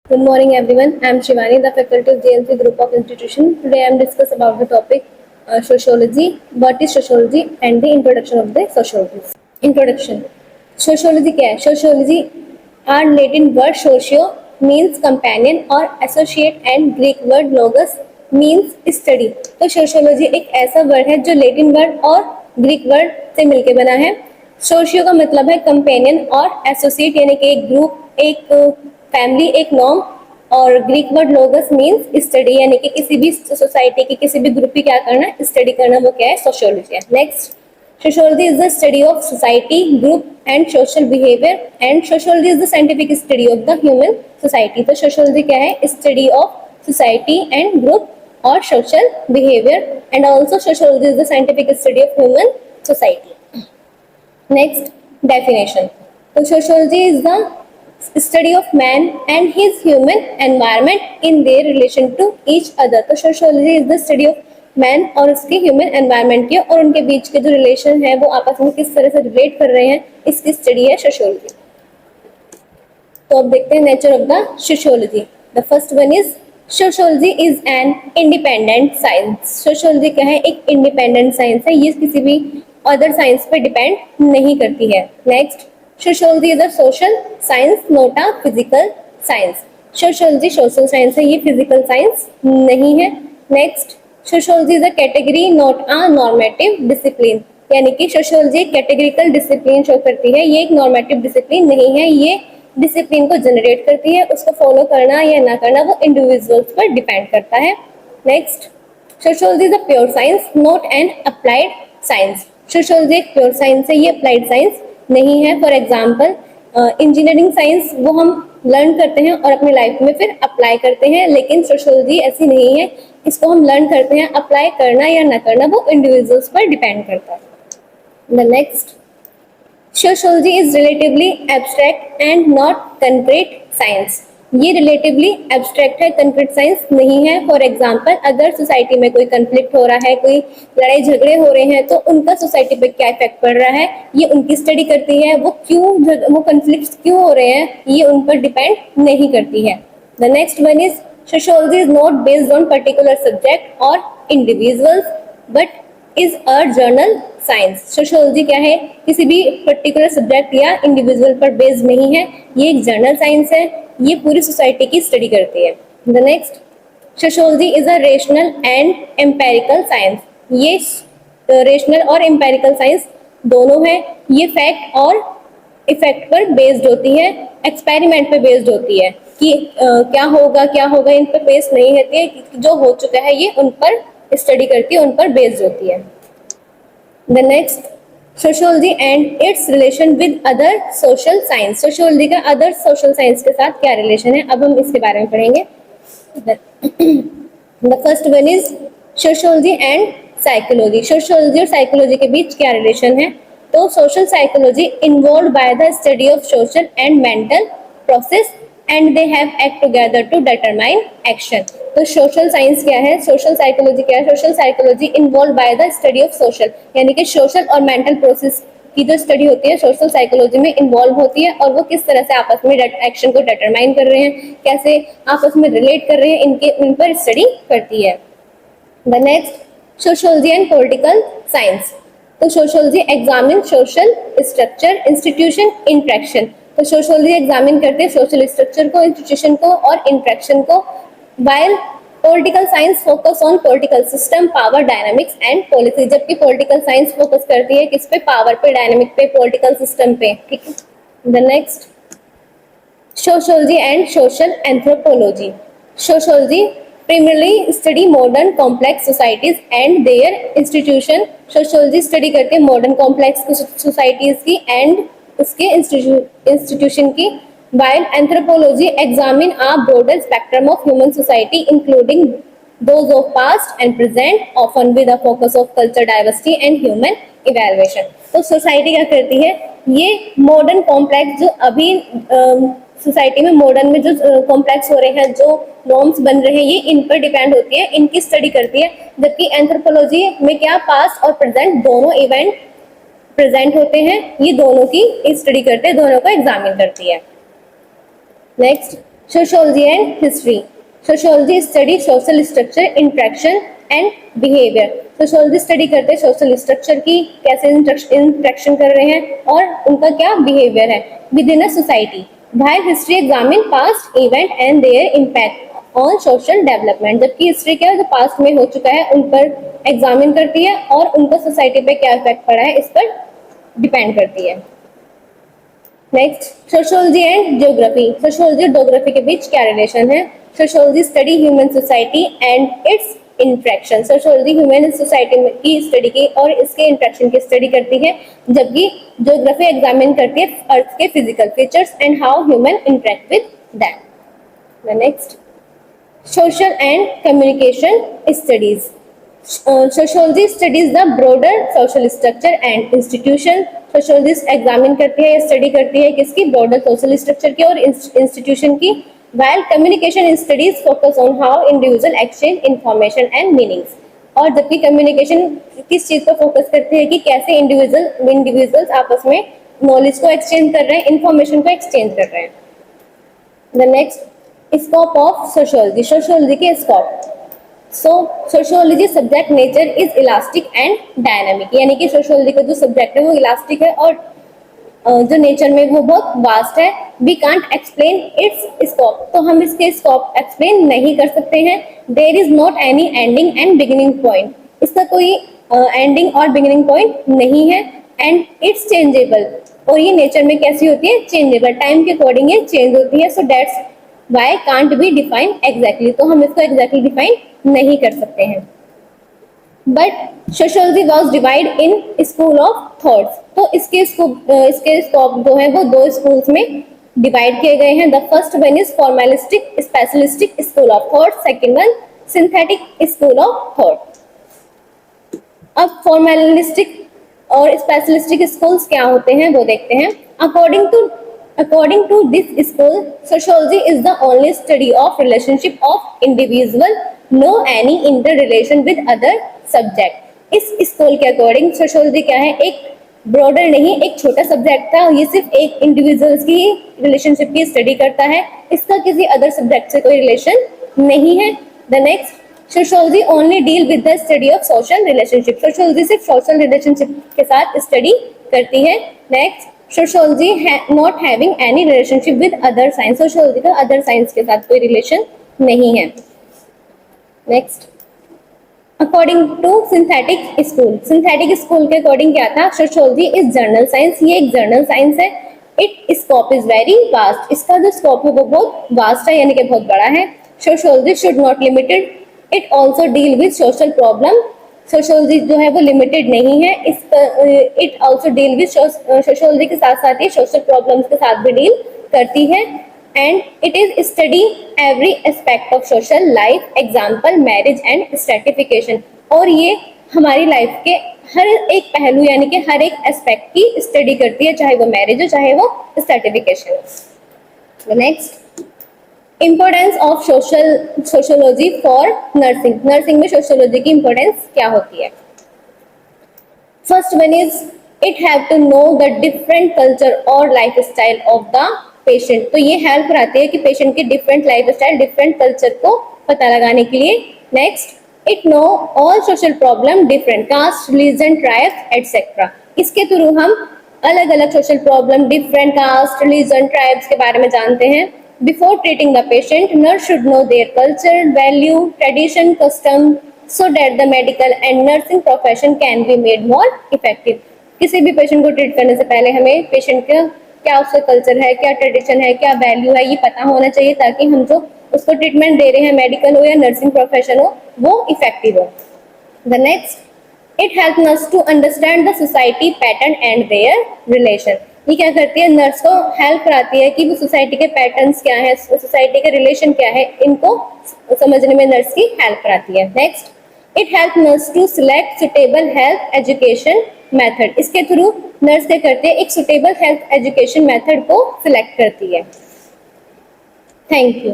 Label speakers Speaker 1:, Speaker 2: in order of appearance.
Speaker 1: Good morning, everyone. I am Shivani, the faculty of JLC Group of Institution. Today, I am discuss about the topic sociology. What is sociology and the introduction of the sociology. Introduction. Sociology क्या है? Sociology are Latin word socio means companion or associate and Greek word logos means study. तो sociology एक ऐसा word है जो Latin word और Greek word से मिलकर बना है. सोशियो का मतलब है कंपेनियन और एसोसिएट यानी कि एक ग्रुप, एक फैमिली, एक नॉर्म. और ग्रीक वर्ड लोगस मीन्स स्टडी यानी कि किसी भी सोसाइटी की किसी भी ग्रुप की क्या करना, स्टडी करना, वो क्या है, सोशियोलॉजी है. Next, sociology is the study of society, group and social behavior, and sociology is the scientific study of the human society. तो sociology क्या है? Study of society and group or social behavior, and also sociology is the scientific study of human society. Next, definition. So sociology is the study of man and his human environment in their relation to each other. तो sociology is the study of man और उसके human environment के और उनके बीच के जो relation है वो आपस में किस तरह से रिलेट कर रहे हैं, इसकी स्टडी है सोशियोलॉजी. तो अब देखते हैं nature of the sociology. The first one is sociology is an independent science. Sociology क्या है? एक इंडिपेंडेंट साइंस है. ये किसी भी अदर साइंस पे डिपेंड नहीं करती है. Next, sociology is a social science not a physical science. Sociology social science है, ये फिजिकल साइंस नहीं है. Next, sociology is a category not a normative discipline. यानी कि सोशियोलॉजी एक कैटेगरिकल डिसिप्लिन शो करती है, ये एक नॉर्मेटिव डिसिप्लिन नहीं है. ये डिसिप्लिन को जनरेट करती है, उसको फॉलो करना या ना करना वो इंडिविजुअल्स पर डिपेंड करता है. Next, sociology is a pure science not an applied science. Sociology एक प्योर साइंस है, ये अप्लाइड साइंस नहीं है. फॉर एग्जाम्पल, इंजीनियरिंग साइंस वो हम लर्न करते हैं और अपनी लाइफ में फिर अप्लाई करते हैं, लेकिन सोशियोलॉजी ऐसी नहीं है. इसको हम लर्न करते हैं, अप्लाई करना या ना करना वो इंडिविजुअल्स पर डिपेंड करता है. The next, sociology is relatively abstract and not concrete science. ये रिलेटिवली एब्स्ट्रैक्ट है, कंक्रीट साइंस नहीं है. फॉर एग्जाम्पल, अगर सोसाइटी में कोई कंफ्लिक्ट हो रहा है, कोई लड़ाई झगड़े हो रहे हैं, तो उनका सोसाइटी पे क्या इफेक्ट पड़ रहा है ये उनकी स्टडी करती है. वो कंफ्लिक्ट क्यों हो रहे हैं ये उन पर डिपेंड नहीं करती है. The next one is sociology is not based on particular subject or individuals but is a journal science. sociology क्या है? किसी भी पर्टिकुलर सब्जेक्ट या इंडिविजुअल पर बेस्ड नहीं है, ये एक जर्नल साइंस है, ये पूरी सोसाइटी की स्टडी करती है. The next, sociology is a rational and empirical science. ये रेशनल और एम्पेरिकल साइंस दोनों है. ये फैक्ट और इफेक्ट पर बेस्ड होती है, एक्सपेरिमेंट पे बेस्ड होती है कि क्या होगा इन पर बेस्ड नहीं होती है. जो हो चुका है ये उन पर स्टडी करती है, उन पर बेस्ड होती है. The next, sociology and it's relation with other social science. Sociology का अदर सोशल साइंस के साथ क्या रिलेशन है, अब हम इसके बारे में पढ़ेंगे. The first one is sociology and psychology. Sociology और साइकोलॉजी के बीच क्या रिलेशन है? तो social psychology involve by the study of social and mental process and they have act together to determine action. तो सोशल साइंस क्या है, social psychology क्या है? Social psychology involve by the study of social, यानी कि social और mental process की जो स्टडी होती है सोशल साइकोलॉजी में इन्वॉल्व होती है, और वो किस तरह से आपस में एक्शन को डिटरमाइन कर रहे हैं, कैसे आपस में रिलेट कर रहे हैं, इन पर स्टडी करती है. The next, sociology and political science. तो sociology examine social structure, institution, interaction. तो सोशियोलॉजी एग्जामिन करते हैं सोशल स्ट्रक्चर को, इंस्टीट्यूशन को और इंट्रैक्शन को, while political science focus on political system, power dynamics and policy. जबकि पॉलिटिकल साइंस फोकस करती है किस पे? पावर पे, डायनामिक पे, पॉलिटिकल सिस्टम पे. ठीक है. The next, sociology and social anthropology. Sociology primarily study modern complex societies and their institution. Sociology study करते हैं मॉडर्न कॉम्प्लेक्स सोसाइटीज की एंड उसके इंस्टीट्यूशन की, while anthropology examine a broader spectrum of human society including those of past and present, often with a focus of culture diversity and human evaluation. तो society क्या करती है? ये modern complex जो अभी सोसाइटी में मॉडर्न में जो कॉम्प्लेक्स हो रहे हैं, जो नॉर्म्स बन रहे हैं, ये इन पर डिपेंड होती है, इनकी स्टडी करती है. जबकि एंथ्रोपोलॉजी में क्या? पास्ट और प्रेजेंट दोनों इवेंट प्रेजेंट होते हैं, ये दोनों की स्टडी करते हैं, दोनों को एग्जामिन करती है. Next, sociology and history. Sociology study social structure, interaction and behaviour. Sociology study करते हैं सोशल स्ट्रक्चर की, कैसे इंटरेक्शन कर रहे हैं और उनका क्या बिहेवियर है with in a society. while history examine past event and their impact on social development। जबकि हिस्ट्री क्या है, जो पास्ट में हो चुका है उन पर एग्जामिन करती है और उनका सोसाइटी पे क्या इफेक्ट पड़ा है इस पर डिपेंड करती है। Next, sociology and geography. Sociology और ज्योग्राफी के बीच क्या रिलेशन है? Sociology study human society and it's interaction. Sociology human society की स्टडी की और इसके इंटरेक्शन की स्टडी करती है, जबकि ज्योग्राफी एग्जामिन करती है अर्थ के physical features and how human interact with that. Next, social and communication studies. Sociology studies the broader social structure and institution. Sociologist examine करती है या स्टडी करती है किसकी? ब्रॉडर सोशल स्ट्रक्चर की और इंस्टीट्यूशन की। while communication studies focus on how individual exchange information and meanings। और जबकि कम्युनिकेशन किस चीज पर फोकस करती है कि कैसे इंडिविजुअल्स आपस में नॉलेज को एक्सचेंज कर रहे हैं, इंफॉर्मेशन को एक्सचेंज कर रहे हैं। The next, scope of sociology. Sociology के scope. Sociology subject nature is elastic and dynamic. यानी कि सोशियोलॉजी का जो सब्जेक्ट है वो इलास्टिक है और जो नेचर में वो बहुत वास्ट है। We can't explain its scope. तो हम इसके स्कोप एक्सप्लेन नहीं कर सकते हैं। There is not any ending and beginning point. इसका कोई एंडिंग और बिगिनिंग पॉइंट नहीं है। And it's changeable. और ये नेचर में कैसी होती है? चेंजेबल, टाइम के अकॉर्डिंग ये चेंज होती है। So that's why can't be define exactly. तो हम इसको एग्जैक्टली डिफाइन नहीं कर सकते हैं। But sociology was divide in school of thoughts. तो इसके स्कोप जो है वो दो स्कूल्स में डिवाइड किए गए हैं। The first one is formalistic specialistic school of thought, second one synthetic school of thought. अब फॉर्मेलिस्टिक और स्पेशलिस्टिक स्कूल्स क्या होते हैं वो देखते हैं। According to this school, sociology is the only study of relationship of individual, no any interrelation with other subject। इस school के अकॉर्डिंग सोशियोलॉजी क्या है? एक ब्रॉडर नहीं, एक छोटा सब्जेक्ट था। ये सिर्फ एक इंडिविजुअल्स की रिलेशनशिप की स्टडी करता है, इसका किसी अदर सब्जेक्ट से कोई रिलेशन नहीं है। The next, sociology only deal with the study of social relationship. Sociology सिर्फ सोशल रिलेशनशिप के साथ स्टडी करती है। Next, sociology not having any relationship with other science. Sociology का अदर साइंस के साथ कोई रिलेशन नहीं है। Next, according to synthetic school के अकॉर्डिंग क्या था? Sociology is general science. ये एक जर्नल साइंस है। It scope is very vast. इसका जो स्कोप है वो बहुत वास्ट है, यानी कि बहुत बड़ा है। Sociology should not limited, it also deal with social problem. Sociology जो है वो लिमिटेड नहीं है, it also deal with sociology के साथ साथ ही सोशल प्रॉब्लम्स के साथ भी डील करती है। And it is study every aspect of social life, example marriage and stratification. और ये हमारी लाइफ के हर एक पहलू यानी कि हर एक एस्पेक्ट की स्टडी करती है, चाहे वो मैरिज हो चाहे वो stratification. Next, importance of sociology for nursing. Nursing में सोशियोलॉजी की इम्पोर्टेंस क्या होती है? First one is it have to know the different culture और lifestyle of the patient. तो ये हेल्प कराती है कि पेशेंट के different lifestyle, different culture को पता लगाने के लिए। Next, it know all social problem, different caste, religion, tribes etcetera. इसके थ्रू हम अलग अलग social problem, different caste, religion, tribes के बारे में जानते हैं। Before treating the patient, nurse should know their culture, value, tradition, custom, so that the medical and nursing profession can be made more effective। किसी भी पेशेंट को treat करने से पहले हमें पेशेंट का क्या उसका कल्चर है, क्या ट्रेडिशन है, क्या वैल्यू है, ये पता होना चाहिए ताकि हम जो उसको ट्रीटमेंट दे रहे हैं, मेडिकल हो या नर्सिंग प्रोफेशन हो, वो इफेक्टिव हो। The next, it help nurse to understand the society pattern and their relation. ये क्या करती है? नर्स को हेल्प कराती है कि वो सोसाइटी के पैटर्न्स क्या है, सोसाइटी के रिलेशन क्या है, इनको समझने में नर्स की हेल्प कराती है। Next, it help nurse to select suitable health education method. इसके थ्रू नर्स क्या करती है? एक सुटेबल हेल्थ एजुकेशन मेथड को सिलेक्ट करती है। Thank you.